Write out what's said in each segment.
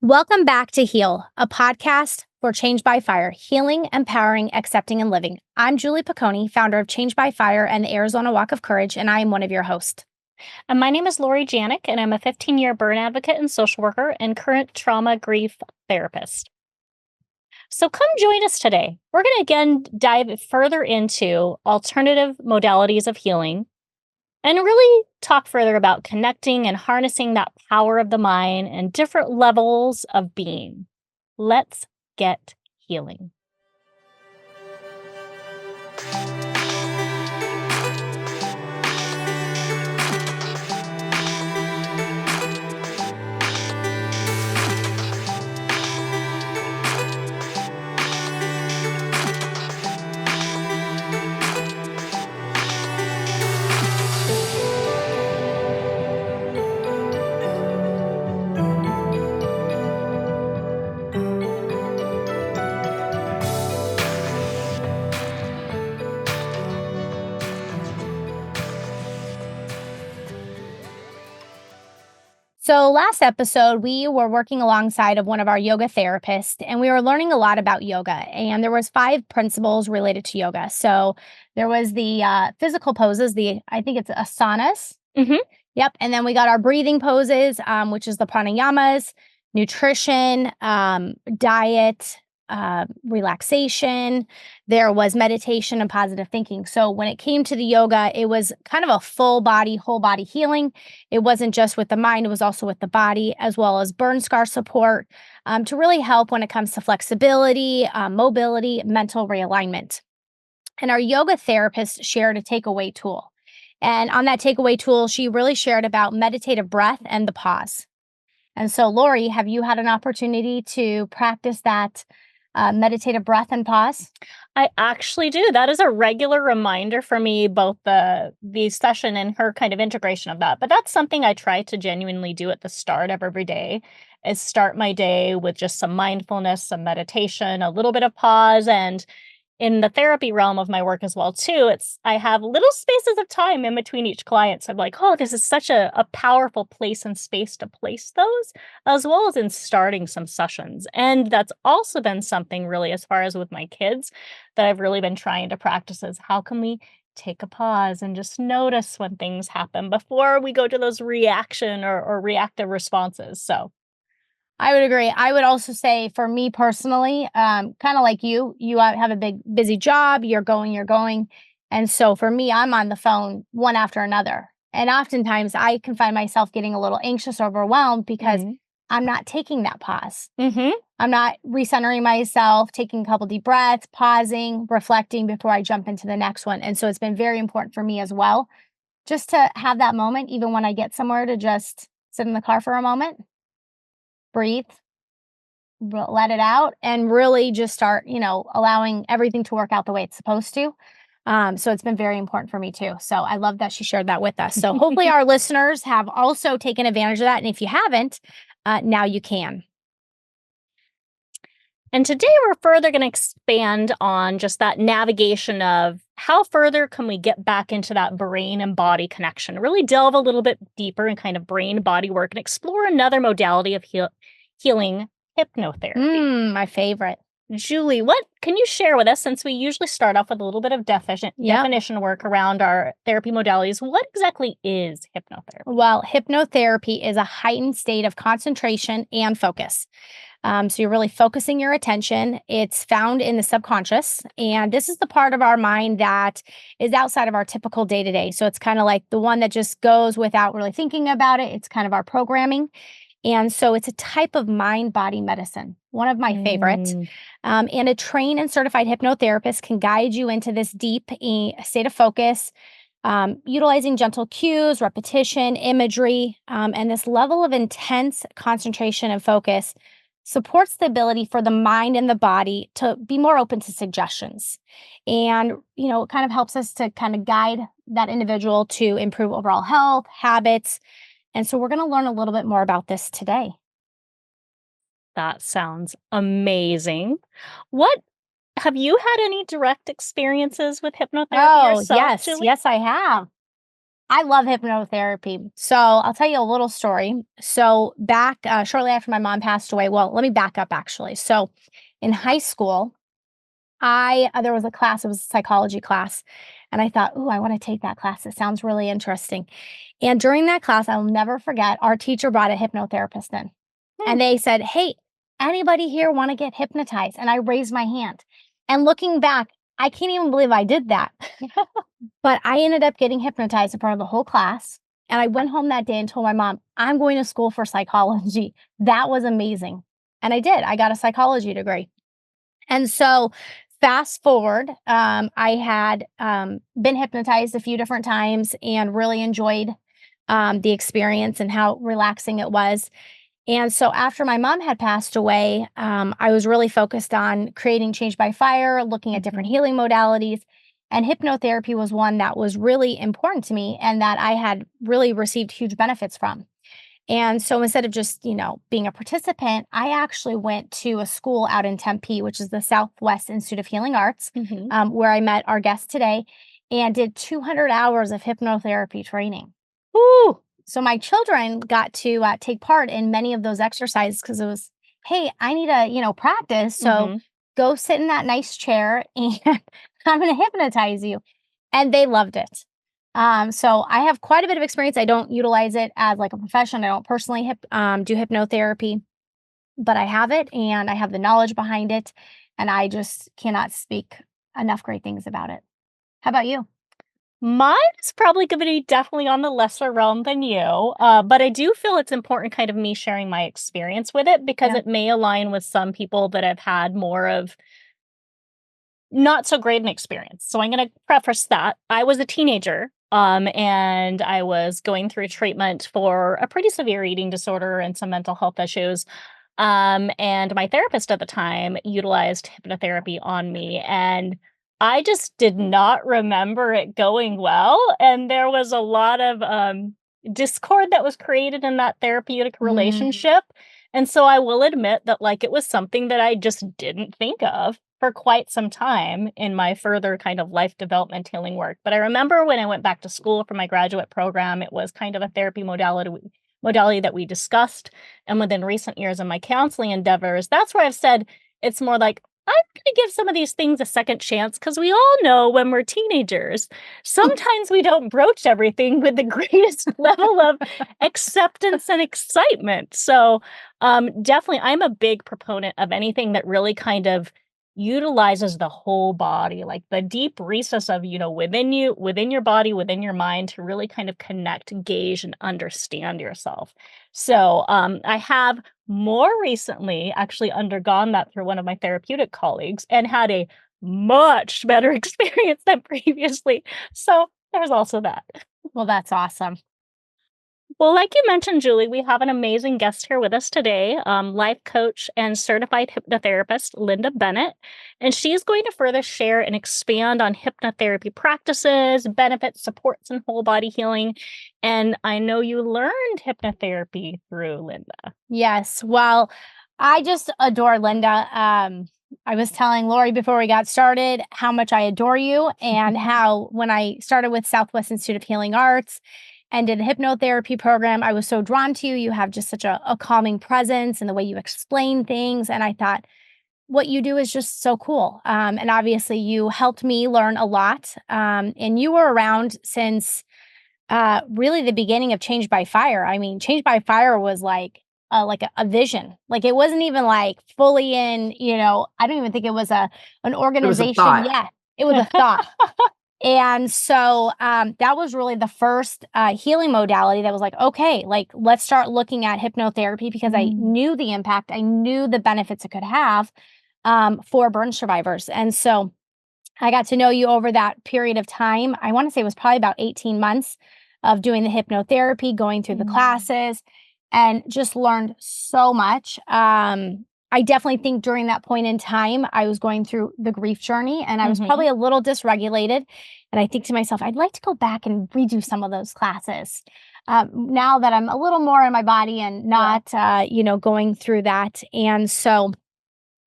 Welcome back to Heal, a podcast for Change by Fire, healing, empowering, accepting, and living. I'm Julie Piccone, founder of Change by Fire and the Arizona Walk of Courage, and I am one of your hosts. And my name is Lori Janik, and I'm a 15-year burn advocate and social worker and current trauma grief therapist. So come join us today. We're going to again dive further into alternative modalities of healing and really talk further about connecting and harnessing that power of the mind and different levels of being. Let's get healing. So last episode, we were working alongside of one of our yoga therapists, and we were learning a lot about yoga. And there was 5 principles related to yoga. So there was the physical poses, I think it's asanas. Mm-hmm. Yep. And then we got our breathing poses, which is the pranayamas, nutrition, diet, relaxation. There was meditation and positive thinking. So when it came to the yoga, it was kind of a full body, whole body healing. It wasn't just with the mind, it was also with the body, as well as burn scar support to really help when it comes to flexibility, mobility, mental realignment. And our yoga therapist shared a takeaway tool. And on that takeaway tool, she really shared about meditative breath and the pause. And so, Lori, have you had an opportunity to practice that meditative breath and pause? I actually do. That is a regular reminder for me, both the session and her kind of integration of that. But that's something I try to genuinely do at the start of every day, is start my day with just some mindfulness, some meditation, a little bit of pause. And in the therapy realm of my work as well, too, I have little spaces of time in between each client. So I'm like, oh, this is such a powerful place and space to place those, as well as in starting some sessions. And that's also been something really, as far as with my kids, that I've really been trying to practice is how can we take a pause and just notice when things happen before we go to those reaction or reactive responses. So I would agree. I would also say for me personally, kind of like you have a big, busy job, you're going. And so for me, I'm on the phone one after another. And oftentimes I can find myself getting a little anxious, overwhelmed because I'm not taking that pause. mm-hmm. I'm not recentering myself, taking a couple deep breaths, pausing, reflecting before I jump into the next one. And so it's been very important for me as well, just to have that moment, even when I get somewhere, to just sit in the car for a moment, breathe, let it out, and really just start, allowing everything to work out the way it's supposed to. So it's been very important for me too. So I love that she shared that with us. So hopefully our listeners have also taken advantage of that. And if you haven't, now you can. And today we're further going to expand on just that navigation of how further can we get back into that brain and body connection, really delve a little bit deeper in kind of brain body work and explore another modality of healing, hypnotherapy. My favorite. Julie, what can you share with us, since we usually start off with a little bit of definition work around our therapy modalities? What exactly is hypnotherapy? Well, hypnotherapy is a heightened state of concentration and focus. So you're really focusing your attention. It's found in the subconscious, and this is the part of our mind that is outside of our typical day-to-day. So it's kind of like the one that just goes without really thinking about it. It's kind of our programming. And so it's a type of mind-body medicine, one of my favorites. And a trained and certified hypnotherapist can guide you into this deep state of focus, utilizing gentle cues, repetition, imagery, and this level of intense concentration and focus supports the ability for the mind and the body to be more open to suggestions. And, it kind of helps us to kind of guide that individual to improve overall health, habits. And so we're going to learn a little bit more about this today. That sounds amazing. Have you had any direct experiences with hypnotherapy yourself, Julie? Yes, I have. I love hypnotherapy. So I'll tell you a little story. So back shortly after my mom passed away, well, let me back up actually. So in high school, I there was a class, it was a psychology class, and I thought, "Ooh, I want to take that class. It sounds really interesting." And during that class, I'll never forget, our teacher brought a hypnotherapist in. Hmm. And they said, "Hey, anybody here want to get hypnotized?" And I raised my hand. And looking back, I can't even believe I did that. But I ended up getting hypnotized in front of the whole class. And I went home that day and told my mom, "I'm going to school for psychology." That was amazing. And I did. I got a psychology degree. And so fast forward, I had been hypnotized a few different times and really enjoyed the experience and how relaxing it was. And so after my mom had passed away, I was really focused on creating change by fire, looking at different Mhm. healing modalities. And hypnotherapy was one that was really important to me and that I had really received huge benefits from. And so instead of just, being a participant, I actually went to a school out in Tempe, which is the Southwest Institute of Healing Arts, Mhm. where I met our guest today and did 200 hours of hypnotherapy training. Woo! So my children got to take part in many of those exercises because it was, hey, I need to, practice. So Mhm. go sit in that nice chair and I'm going to hypnotize you. And they loved it. So I have quite a bit of experience. I don't utilize it as like a profession. I don't personally do hypnotherapy, but I have it and I have the knowledge behind it. And I just cannot speak enough great things about it. How about you? Mine is probably gonna be definitely on the lesser realm than you, but I do feel it's important kind of me sharing my experience with it because Yeah. it may align with some people that have had more of not so great an experience. So I'm gonna preface that. I was a teenager, and I was going through treatment for a pretty severe eating disorder and some mental health issues. And my therapist at the time utilized hypnotherapy on me, and I just did not remember it going well. And there was a lot of discord that was created in that therapeutic Mm, relationship. And so I will admit that, like, it was something that I just didn't think of for quite some time in my further kind of life development healing work. But I remember when I went back to school for my graduate program, it was kind of a therapy modality that we discussed. And within recent years of my counseling endeavors, that's where I've said it's more like, I'm going to give some of these things a second chance because we all know when we're teenagers, sometimes we don't broach everything with the greatest level of acceptance and excitement. So, definitely, I'm a big proponent of anything that really kind of utilizes the whole body, like the deep recess of, within you, within your body, within your mind to really kind of connect, gauge, and understand yourself. So, I have more recently actually undergone that through one of my therapeutic colleagues and had a much better experience than previously. So, there's also that. well, that's awesome. Well, like you mentioned, Julie, we have an amazing guest here with us today, life coach and certified hypnotherapist, Linda Bennett. And she's going to further share and expand on hypnotherapy practices, benefits, supports, and whole body healing. And I know you learned hypnotherapy through Linda. Yes. Well, I just adore Linda. I was telling Lori before we got started how much I adore you and how when I started with Southwest Institute of Healing Arts and did a hypnotherapy program, I was so drawn to you. You have just such a calming presence and the way you explain things. And I thought, what you do is just so cool. And obviously, you helped me learn a lot. And you were around since really the beginning of Change by Fire. I mean, Change by Fire was like a vision. Like it wasn't even like fully in, I don't even think it was an It was a organization thought. yet. It was a thought. And so that was really the first healing modality that was like, okay, like let's start looking at hypnotherapy because I Mm. knew the impact, I knew the benefits it could have for burn survivors. And so I got to know you over that period of time. I want to say it was probably about 18 months of doing the hypnotherapy, going through the Mm. classes, and just learned so much. I definitely think during that point in time, I was going through the grief journey and I was Mhm. probably a little dysregulated. And I think to myself, I'd like to go back and redo some of those classes. Now that I'm a little more in my body and Yeah. not, going through that. And so,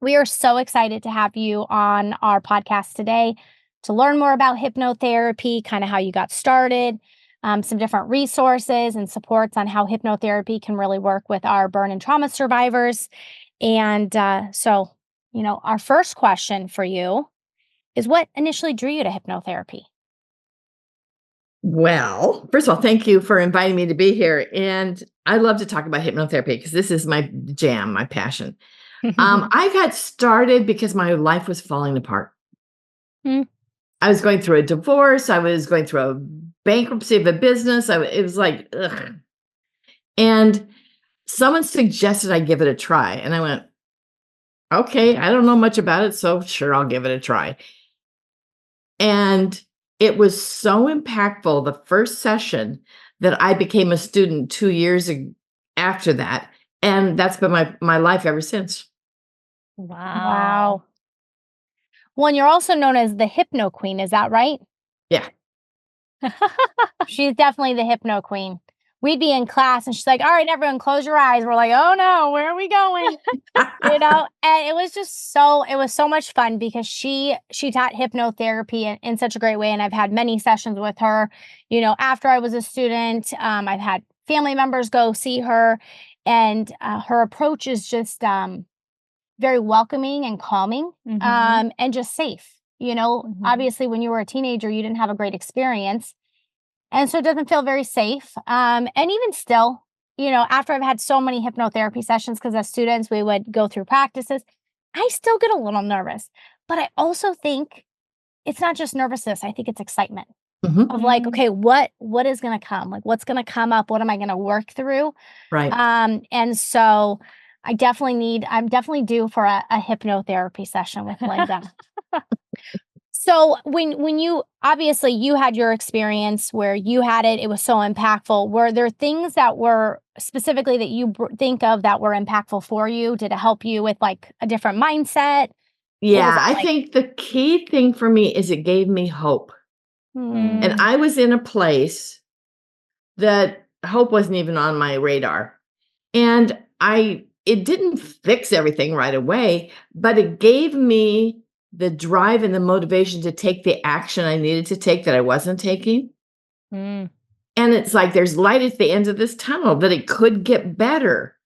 we are so excited to have you on our podcast today to learn more about hypnotherapy, kind of how you got started. some different resources and supports on how hypnotherapy can really work with our burn and trauma survivors. And so, our first question for you is what initially drew you to hypnotherapy? Well, first of all, thank you for inviting me to be here. And I love to talk about hypnotherapy because this is my jam, my passion. I got started because my life was falling apart. Hmm. I was going through a divorce. I was going through a bankruptcy of a business. It was like, ugh. And someone suggested I give it a try. And I went, okay, I don't know much about it. So sure, I'll give it a try. And it was so impactful the first session that I became a student 2 years after that. And that's been my life ever since. Wow. Well, and you're also known as the Hypno Queen, is that right? Yeah. She's definitely the Hypno Queen. We'd be in class and she's like, all right, everyone, close your eyes. We're like, oh no, where are we going? And it was so much fun because she taught hypnotherapy in such a great way. And I've had many sessions with her, after I was a student. I've had family members go see her, and her approach is just very welcoming and calming, and just safe. Obviously, when you were a teenager, you didn't have a great experience. And so it doesn't feel very safe. And even still, after I've had so many hypnotherapy sessions, because as students, we would go through practices, I still get a little nervous. But I also think it's not just nervousness. I think it's excitement of like, okay, what is going to come? Like, what's going to come up? What am I going to work through? Right. And so I'm definitely due for a hypnotherapy session with Linda. So when you obviously you had your experience where you had it was so impactful. Were there things that were specifically that you think of that were impactful for you? Did it help you with like a different mindset? Yeah, I think the key thing for me is it gave me hope. And I was in a place that hope wasn't even on my radar. And it didn't fix everything right away, but it gave me the drive and the motivation to take the action I needed to take that I wasn't taking. And it's like there's light at the end of this tunnel, that it could get better.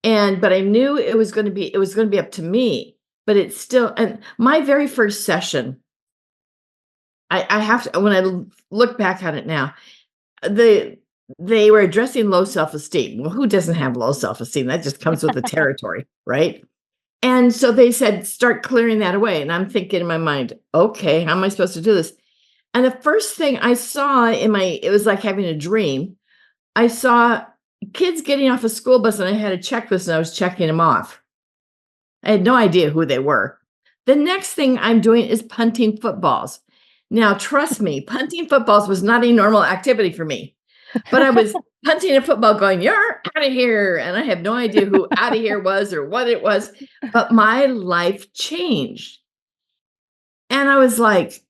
But I knew it was going to be up to me. But it's still, and my very first session, I have to, when I look back on it now, they were addressing low self-esteem. Well, who doesn't have low self-esteem? That just comes with the territory, right? And so they said, start clearing that away. And I'm thinking in my mind, okay, how am I supposed to do this? And the first thing I saw it was like having a dream. I saw kids getting off a school bus and I had a checklist and I was checking them off. I had no idea who they were. The next thing I'm doing is punting footballs. Now, trust me, punting footballs was not a normal activity for me, but I was punting a football going, you're out of here. And I have no idea who out of here was or what it was, but my life changed. And I was like,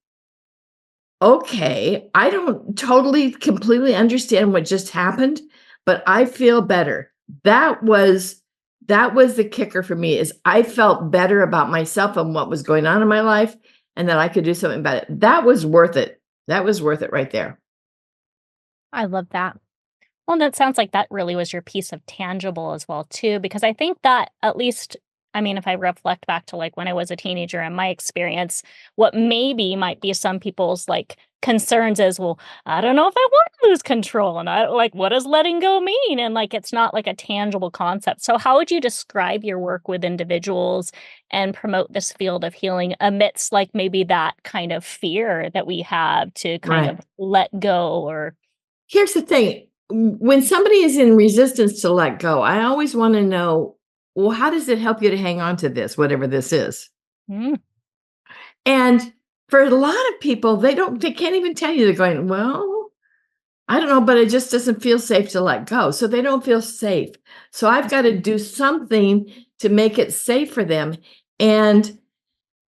okay, I don't completely understand what just happened, but I feel better. That was the kicker for me, is I felt better about myself and what was going on in my life, and that I could do something about it. That was worth it. That was worth it right there. I love that. Well, that sounds like that really was your piece of tangible as well too, because I think that at least, I mean, if I reflect back to like when I was a teenager and my experience, what maybe might be some people's like concerns is, well, I don't know if I want to lose control, and I like, what does letting go mean? And like, it's not like a tangible concept. So how would you describe your work with individuals and promote this field of healing amidst like maybe that kind of fear that we have to kind of let go? Or here's the thing. When somebody is in resistance to let go, I always want to know, well, how does it help you to hang on to this, whatever this is? And for a lot of people, they can't even tell you. They're going, well, I don't know, but it just doesn't feel safe to let go. So they don't feel safe. So I've got to do something to make it safe for them. And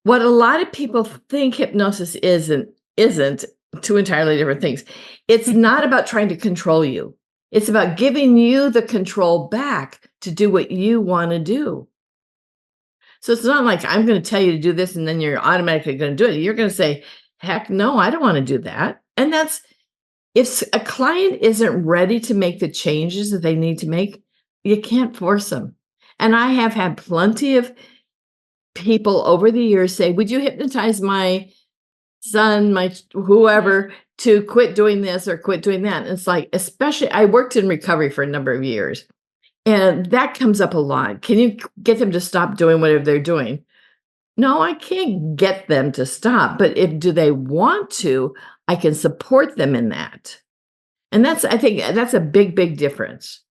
what a lot of people think hypnosis isn't two entirely different things. It's not about trying to control you. It's about giving you the control back to do what you want to do. So it's not like I'm going to tell you to do this and then you're automatically going to do it. You're going to say, heck no, I don't want to do that. And if a client isn't ready to make the changes that they need to make, you can't force them. And I have had plenty of people over the years say, would you hypnotize my son, my whoever, to quit doing this or quit doing that? And it's like, especially, I worked in recovery for a number of years, and that comes up a lot. Can you get them to stop doing whatever they're doing? No, I can't get them to stop, but do they want to, I can support them in that. And I think that's a big, big difference.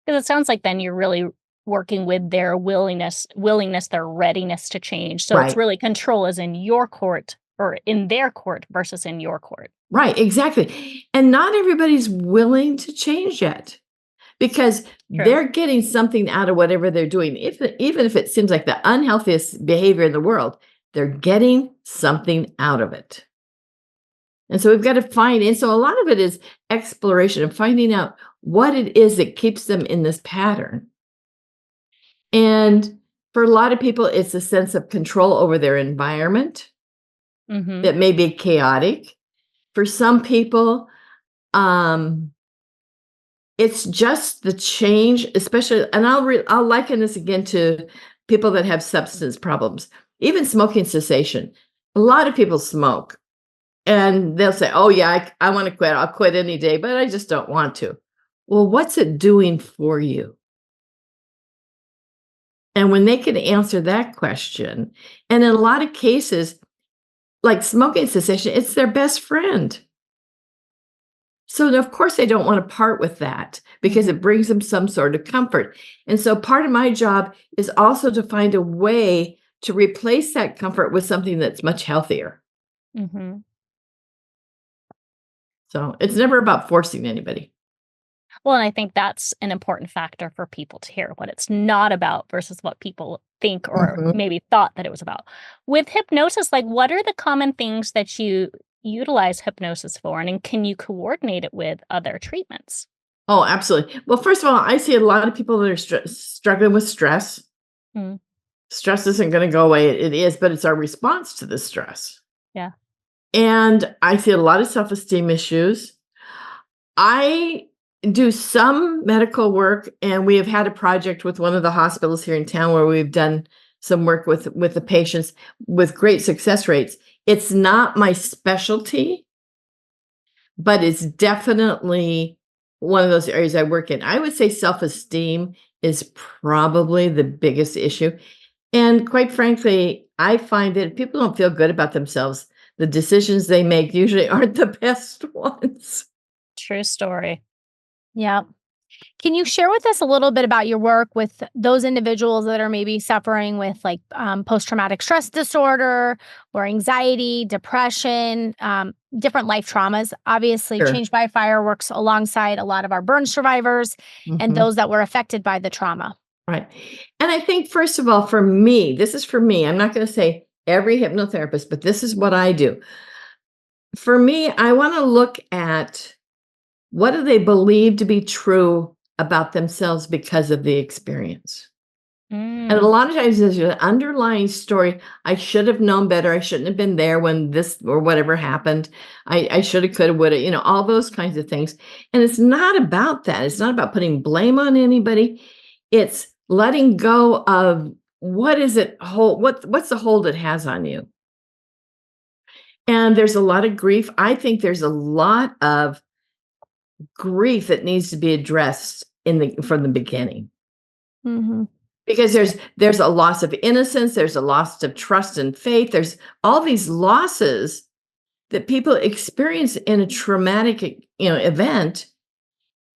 Because it sounds like then you're really working with their willingness, their readiness to change. So it's really control is in your court or in their court versus in your court. Right, exactly. And not everybody's willing to change yet, because they're getting something out of whatever they're doing. Even if it seems like the unhealthiest behavior in the world, they're getting something out of it. And so we've got to find, and so a lot of it is exploration and finding out what it is that keeps them in this pattern. And for a lot of people, it's a sense of control over their environment that may be chaotic. For some people, it's just the change, especially, and I'll liken this again to people that have substance problems, even smoking cessation. A lot of people smoke, and they'll say, oh yeah, I want to quit. I'll quit any day, but I just don't want to. Well, what's it doing for you? And when they can answer that question, and in a lot of cases, like smoking cessation, it's their best friend. So of course they don't want to part with that because it brings them some sort of comfort. And so part of my job is also to find a way to replace that comfort with something that's much healthier. So it's never about forcing anybody. Well, and I think that's an important factor for people to hear, what it's not about versus what people think or maybe thought that it was about. With hypnosis, like, what are the common things that you utilize hypnosis for, and can you coordinate it with other treatments? Oh, absolutely. Well, first of all, I see a lot of people that are struggling with stress. Stress isn't going to go away. It is, but it's our response to the stress. Yeah. And I see a lot of self-esteem issues. I do some medical work, and we have had a project with one of the hospitals here in town where we've done some work with the patients with great success rates. It's not my specialty, but it's definitely one of those areas I work in. I would say self-esteem is probably the biggest issue. And quite frankly, I find that if people don't feel good about themselves, the decisions they make usually aren't the best ones. True story. Yeah. Can you share with us a little bit about your work with those individuals that are maybe suffering with like post-traumatic stress disorder or anxiety, depression, different life traumas? Obviously, Changed by Fire works alongside a lot of our burn survivors and those that were affected by the trauma. Right. And I think, first of all, for me, this is for me. I'm not going to say every hypnotherapist, but this is what I do. For me, I want to look at what do they believe to be true about themselves because of the experience. And a lot of times there's an underlying story. I should have known better. I shouldn't have been there when this or whatever happened. I should have, could have, would have, all those kinds of things. And it's not about that. It's not about putting blame on anybody. It's letting go of what's the hold it has on you. And there's a lot of grief. I think there's a lot of grief that needs to be addressed from the beginning. Because there's a loss of innocence, there's a loss of trust and faith, there's all these losses that people experience in a traumatic event,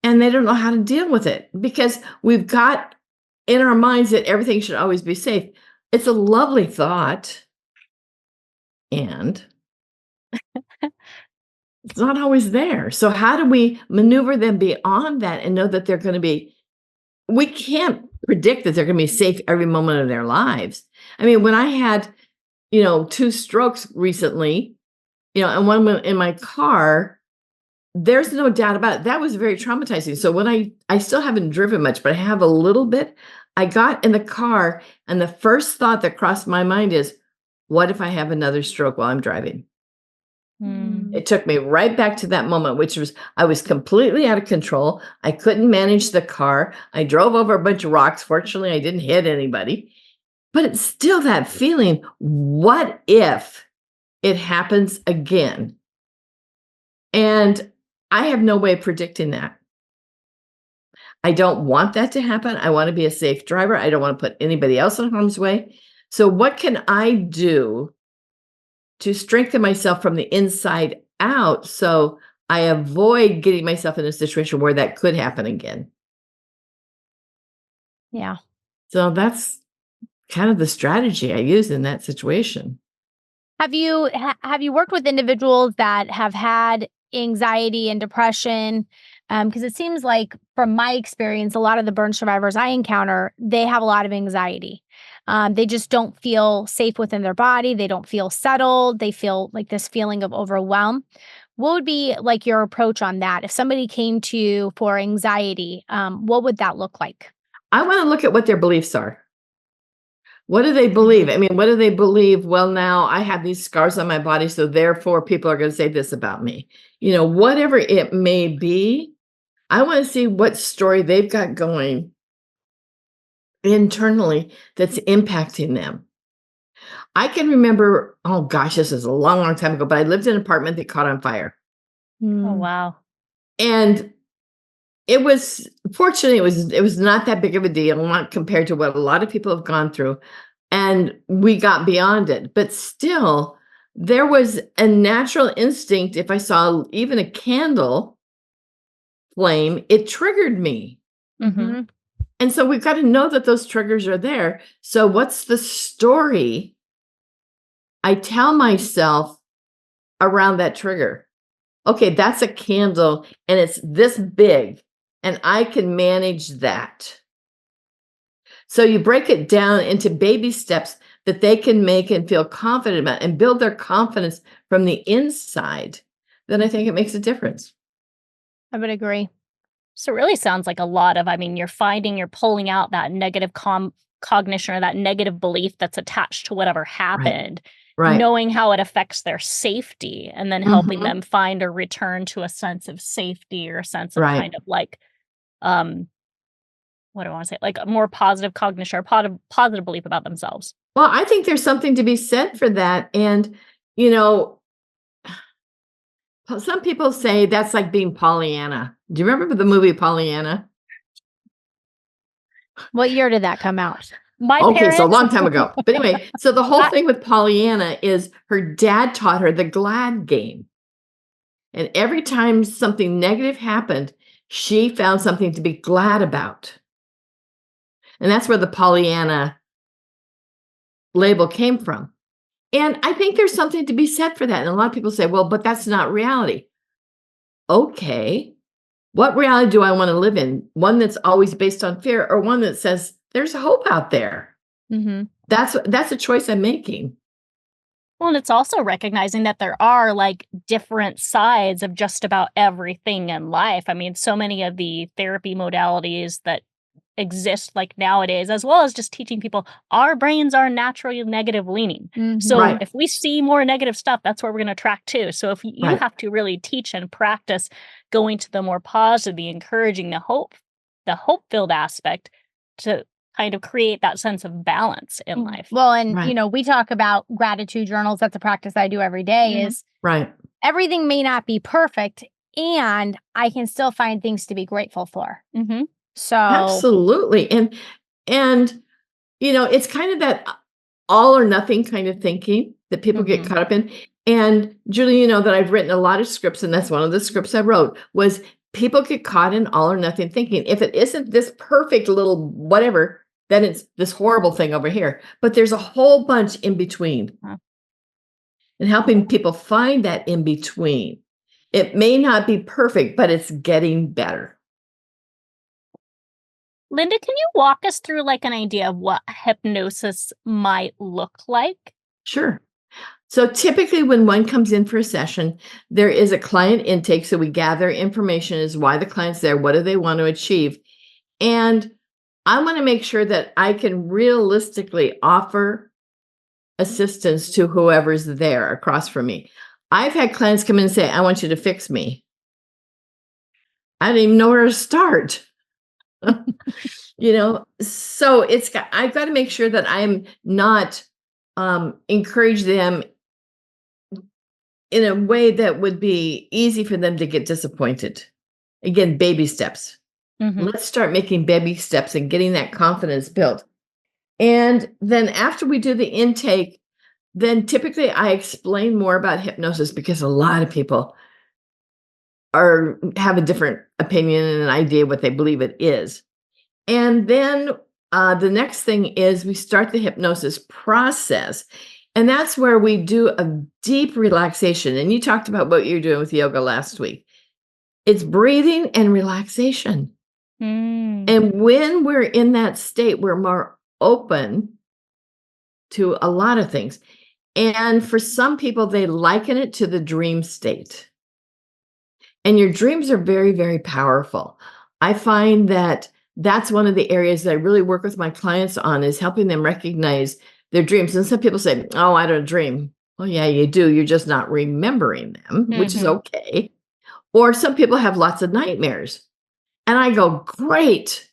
and they don't know how to deal with it because we've got in our minds that everything should always be safe. It's a lovely thought, and it's not always there. So how do we maneuver them beyond that and know that they're going to be, we can't predict that they're going to be safe every moment of their lives. I mean, when I had, 2 strokes recently, and one in my car, there's no doubt about it. That was very traumatizing. So when I still haven't driven much, but I have a little bit, I got in the car and the first thought that crossed my mind is, what if I have another stroke while I'm driving? It took me right back to that moment, which was I was completely out of control. I couldn't manage the car. I drove over a bunch of rocks. Fortunately, I didn't hit anybody. But it's still that feeling, what if it happens again? And I have no way of predicting that. I don't want that to happen. I want to be a safe driver. I don't want to put anybody else in harm's way. So what can I do to strengthen myself from the inside out so I avoid getting myself in a situation where that could happen again? Yeah. So that's kind of the strategy I use in that situation. Have you worked with individuals that have had anxiety and depression? Because it seems like, from my experience, a lot of the burn survivors I encounter, they have a lot of anxiety. They just don't feel safe within their body. They don't feel settled. They feel like this feeling of overwhelm. What would be like your approach on that? If somebody came to you for anxiety, what would that look like? I want to look at what their beliefs are. What do they believe? I mean, what do they believe? Well, now I have these scars on my body, so therefore people are going to say this about me. Whatever it may be, I want to see what story they've got going internally that's impacting them. I can remember, oh gosh, this is a long, long time ago, but I lived in an apartment that caught on fire. Oh, wow. And it was, fortunately, it was not that big of a deal, not compared to what a lot of people have gone through. And we got beyond it. But still, there was a natural instinct. If I saw even a candle flame, it triggered me. Mm-hmm. And so we've got to know that those triggers are there. So what's the story I tell myself around that trigger? Okay, that's a candle and it's this big and I can manage that. So you break it down into baby steps that they can make and feel confident about and build their confidence from the inside. Then I think it makes a difference. I would agree. So it really sounds like a lot of, you're pulling out that negative cognition or that negative belief that's attached to whatever happened, Right. knowing how it affects their safety, and then helping them find or return to a sense of safety or a sense of kind of like, what do I want to say? Like a more positive cognition or positive belief about themselves. Well, I think there's something to be said for that. And, some people say that's like being Pollyanna. Do you remember the movie Pollyanna? What year did that come out? Okay, so a long time ago. But anyway, so the whole thing with Pollyanna is her dad taught her the glad game. And every time something negative happened, she found something to be glad about. And that's where the Pollyanna label came from. And I think there's something to be said for that. And a lot of people say, well, but that's not reality. Okay, what reality do I want to live in? One that's always based on fear, or one that says there's hope out there? That's a choice I'm making. Well, and it's also recognizing that there are like different sides of just about everything in life. So many of the therapy modalities that exist like nowadays, as well as just teaching people our brains are naturally negative leaning. So if we see more negative stuff, that's where we're going to attract to. So if you have to really teach and practice going to the more positive, the encouraging, the hope-filled aspect to kind of create that sense of balance in life. Well, and we talk about gratitude journals. That's a practice I do every day. Is everything may not be perfect, and I can still find things to be grateful for. So absolutely. And it's kind of that all or nothing kind of thinking that people get caught up in. And Julie, that I've written a lot of scripts, and that's one of the scripts I wrote, was people get caught in all or nothing thinking. If it isn't this perfect little whatever, then it's this horrible thing over here. But there's a whole bunch in between. And helping people find that in between. It may not be perfect, but it's getting better. Linda, can you walk us through like an idea of what hypnosis might look like? Sure. So typically when one comes in for a session, there is a client intake. So we gather information as why the client's there, what do they want to achieve? And I want to make sure that I can realistically offer assistance to whoever's there across from me. I've had clients come in and say, I want you to fix me. I didn't even know where to start. So I've got to make sure that I'm not encourage them in a way that would be easy for them to get disappointed. Again, baby steps. Let's start making baby steps and getting that confidence built. And then after we do the intake, then typically I explain more about hypnosis because a lot of people have a different opinion and an idea what they believe it is. And then the next thing is we start the hypnosis process. And that's where we do a deep relaxation. And you talked about what you're doing with yoga last week. It's breathing and relaxation. And when we're in that state, we're more open to a lot of things. And for some people, they liken it to the dream state. And your dreams are very, very powerful. I find that that's one of the areas that I really work with my clients on, is helping them recognize their dreams. And some people say, oh, I don't dream. Well, yeah, you do. You're just not remembering them, which is okay. Or some people have lots of nightmares. And I go, great.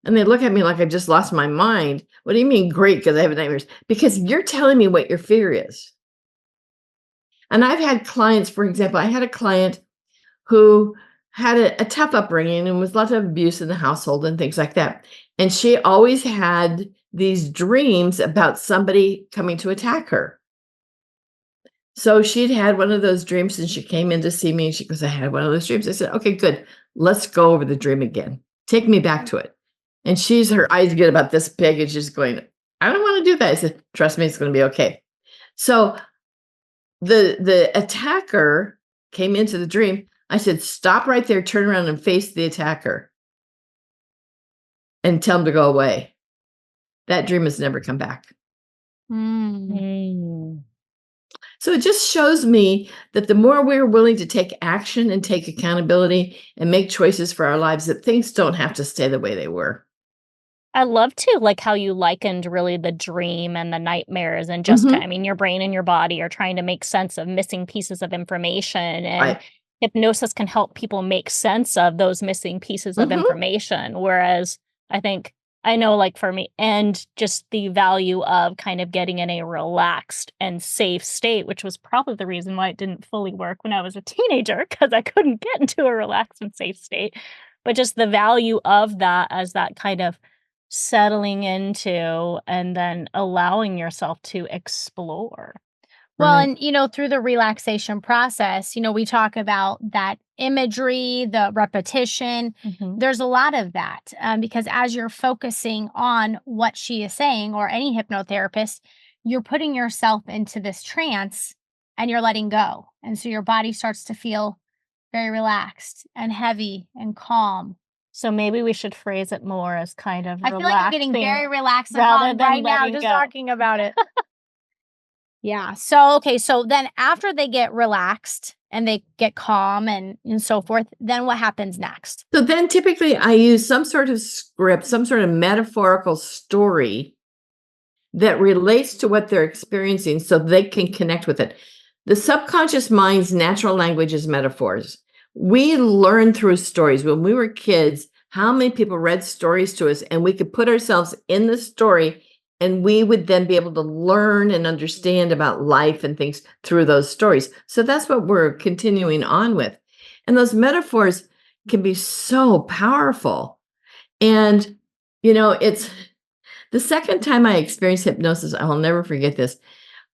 And they look at me like I just lost my mind. What do you mean great? Because I have nightmares. Because you're telling me what your fear is. And I've had clients, for example, I had a client who had a tough upbringing and was lots of abuse in the household and things like that. And she always had these dreams about somebody coming to attack her. So she'd had one of those dreams and she came in to see me and she goes, I had one of those dreams. I said, okay, good. Let's go over the dream again. Take me back to it. And her eyes get about this big and she's going, I don't want to do that. I said, trust me, it's going to be okay. So the attacker came into the dream. I said, stop right there, turn around and face the attacker and tell him to go away. That dream has never come back. So it just shows me that the more we're willing to take action and take accountability and make choices for our lives, that things don't have to stay the way they were. I love to like how you likened really the dream and the nightmares and just, I mean, your brain and your body are trying to make sense of missing pieces of information, and hypnosis can help people make sense of those missing pieces of information. Whereas I know like for me, and just the value of kind of getting in a relaxed and safe state, which was probably the reason why it didn't fully work when I was a teenager, because I couldn't get into a relaxed and safe state. But just the value of that as that kind of settling into and then allowing yourself to explore. Well, and, through the relaxation process, we talk about that imagery, the repetition. There's a lot of that because as you're focusing on what she is saying, or any hypnotherapist, you're putting yourself into this trance and you're letting go. And so your body starts to feel very relaxed and heavy and calm. So maybe we should phrase it more as kind of I feel like I'm getting very relaxed and rather calm than right now letting just go. talking about it. Yeah. So then after they get relaxed and they get calm and so forth, then what happens next? So then typically I use some sort of script, some sort of metaphorical story that relates to what they're experiencing so they can connect with it. The subconscious mind's natural language is metaphors. We learn through stories. When we were kids, how many people read stories to us and we could put ourselves in the story and we would then be able to learn and understand about life and things through those stories. So that's what we're continuing on with. And those metaphors can be so powerful. And, it's the second time I experienced hypnosis, I will never forget this.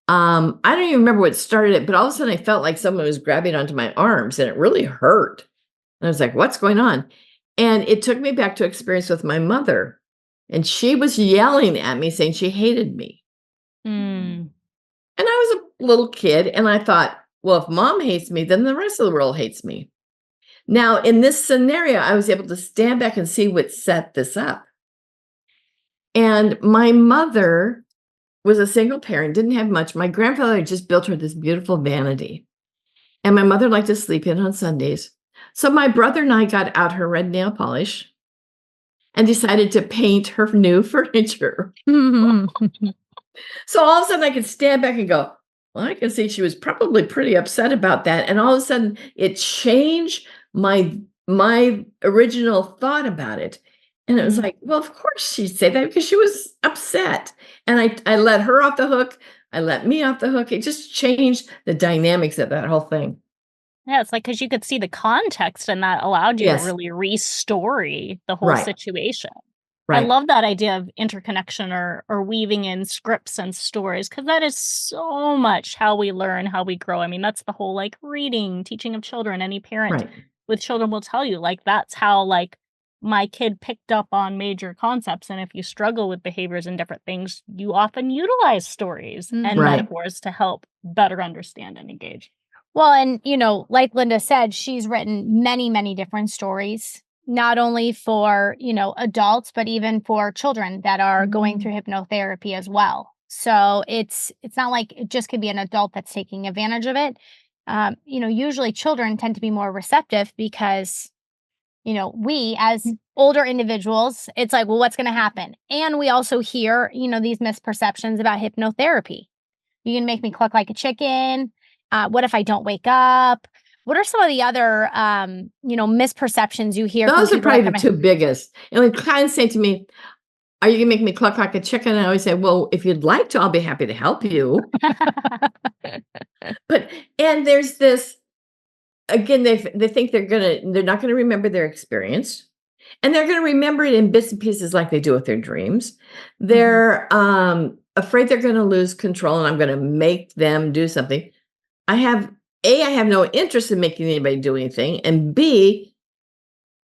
I don't even remember what started it, but all of a sudden I felt like someone was grabbing onto my arms and it really hurt. And I was like, what's going on? And it took me back to experience with my mother. And she was yelling at me saying she hated me. And I was a little kid and I thought, well, if mom hates me, then the rest of the world hates me. Now, in this scenario, I was able to stand back and see what set this up. And my mother was a single parent, didn't have much. My grandfather had just built her this beautiful vanity. And my mother liked to sleep in on Sundays. So my brother and I got out her red nail polish and decided to paint her new furniture. So all of a sudden I could stand back and go, Well, I can see she was probably pretty upset about that. And all of a sudden it changed my original thought about it. And it was like, well, of course she'd say that because she was upset. And I let her off the hook. I let me off the hook. It just changed the dynamics of that whole thing. Yeah, it's like because you could see the context and that allowed you to Yes. really re-story the whole Right. situation. I Right. love that idea of interconnection or weaving in scripts and stories because that is so much how we learn, how we grow. I mean, that's the whole like reading, teaching of children. Any parent Right. with children will tell you like that's how like my kid picked up on major concepts. And if you struggle with behaviors and different things, you often utilize stories and Right. metaphors to help better understand and engage. Well, and, like Linda said, she's written many, many different stories, not only for, adults, but even for children that are going through hypnotherapy as well. So it's not like it just could be an adult that's taking advantage of it. Usually children tend to be more receptive because, we as older individuals, it's like, well, what's going to happen? And we also hear, these misperceptions about hypnotherapy. You can make me cluck like a chicken. What if I don't wake up? What are some of the other, misperceptions you hear from Those are people that probably come the in? two biggest. And when clients say to me, are you gonna make me cluck like a chicken? And I always say, well, if you'd like to, I'll be happy to help you. And there's this, again, they think they're not gonna remember their experience. And they're gonna remember it in bits and pieces like they do with their dreams. They're afraid they're gonna lose control and I'm gonna make them do something. I have no interest in making anybody do anything. And B,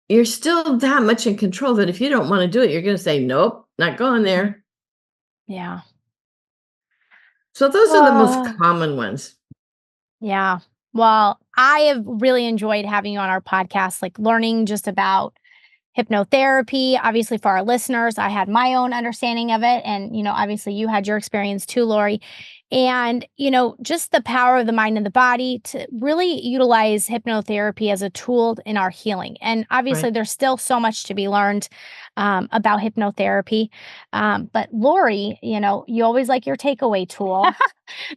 you're still that much in control that if you don't want to do it, you're going to say, nope, not going there. Yeah. So those are the most Uh, common ones. Yeah. Well, I have really enjoyed having you on our podcast, like learning just about hypnotherapy. Obviously, for our listeners, I had my own understanding of it. And, obviously you had your experience too, Lori. And, just the power of the mind and the body to really utilize hypnotherapy as a tool in our healing. And obviously, Right. there's still so much to be learned about hypnotherapy. But Lori, you always like your takeaway tool.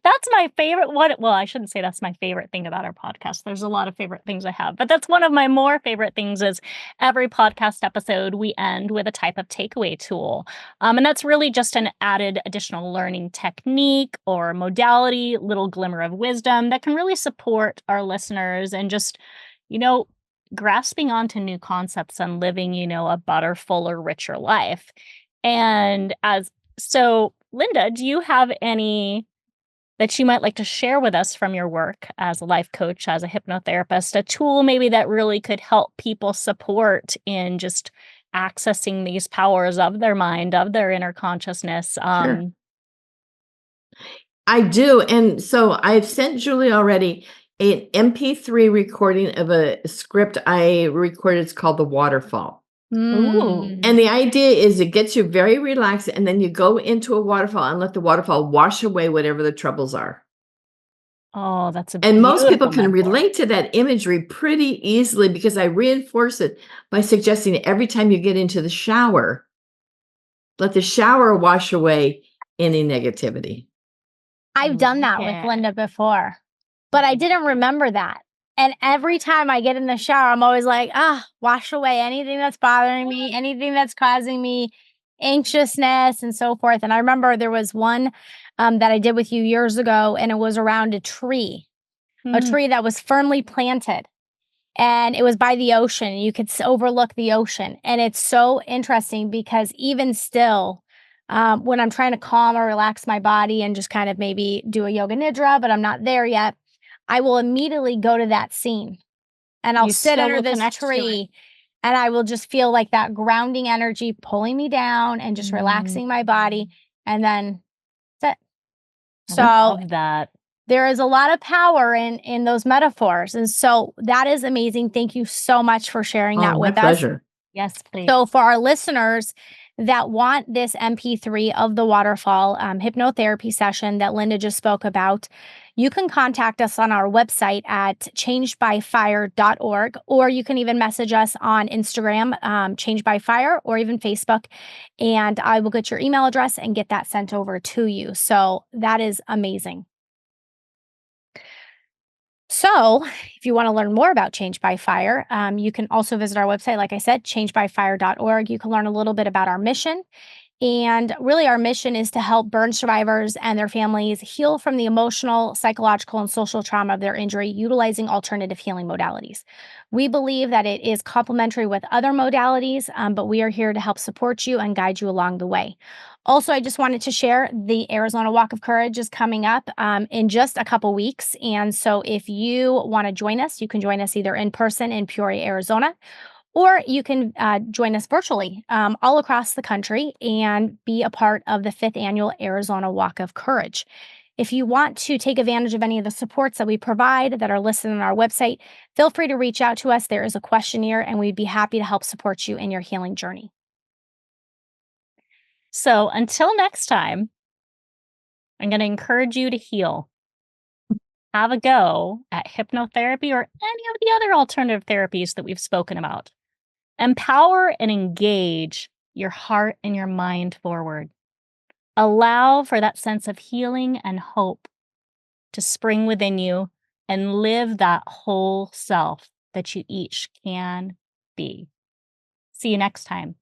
That's my favorite well, I shouldn't say that's my favorite thing about our podcast. There's a lot of favorite things I have, but that's one of my more favorite things is every podcast episode we end with a type of takeaway tool. And that's really just an added additional learning technique or modality, little glimmer of wisdom that can really support our listeners and just, you know, grasping onto new concepts and living, a better, fuller, richer life. And Linda, do you have any that you might like to share with us from your work as a life coach, as a hypnotherapist, a tool maybe that really could help people support in just accessing these powers of their mind, of their inner consciousness? Sure. I do. And so I've sent Julie already an MP3 recording of a script I recorded. It's called The Waterfall. Ooh. And the idea is it gets you very relaxed, and then you go into a waterfall and let the waterfall wash away whatever the troubles are. Oh, that's a And most people beautiful can metaphor. relate to that imagery pretty easily because I reinforce it by suggesting every time you get into the shower, let the shower wash away any negativity. I've done that with Yeah. Linda before, but I didn't remember that. And every time I get in the shower, I'm always like, wash away anything that's bothering me, anything that's causing me anxiousness and so forth. And I remember there was one that I did with you years ago, and it was around a tree that was firmly planted. And it was by the ocean. You could overlook the ocean. And it's so interesting because even still, when I'm trying to calm or relax my body and just kind of maybe do a yoga nidra, but I'm not there yet, I will immediately go to that scene and I'll You sit still under will this connect to it. tree and I will just feel like that grounding energy pulling me down and just relaxing my body. And then that's it. I So love that. there is a lot of power in those metaphors. And so that is amazing. Thank you so much for sharing that Oh, my with us. pleasure. Yes, please. So for our listeners that want this MP3 of the waterfall hypnotherapy session that Linda just spoke about, you can contact us on our website at changedbyfire.org, or you can even message us on Instagram, Changed by Fire, or even Facebook, and I will get your email address and get that sent over to you. So that is amazing. So, if you want to learn more about Change by Fire, you can also visit our website. Like I said, changebyfire.org. You can learn a little bit about our mission. And really, our mission is to help burn survivors and their families heal from the emotional, psychological, and social trauma of their injury utilizing alternative healing modalities. We believe that it is complementary with other modalities, but we are here to help support you and guide you along the way. Also, I just wanted to share the Arizona Walk of Courage is coming up in just a couple weeks. And so, if you want to join us, you can join us either in person in Peoria, Arizona, or you can join us virtually all across the country and be a part of the 5th annual Arizona Walk of Courage. If you want to take advantage of any of the supports that we provide that are listed on our website, feel free to reach out to us. There is a questionnaire, and we'd be happy to help support you in your healing journey. So until next time, I'm going to encourage you to heal. Have a go at hypnotherapy or any of the other alternative therapies that we've spoken about. Empower and engage your heart and your mind forward. Allow for that sense of healing and hope to spring within you and live that whole self that you each can be. See you next time.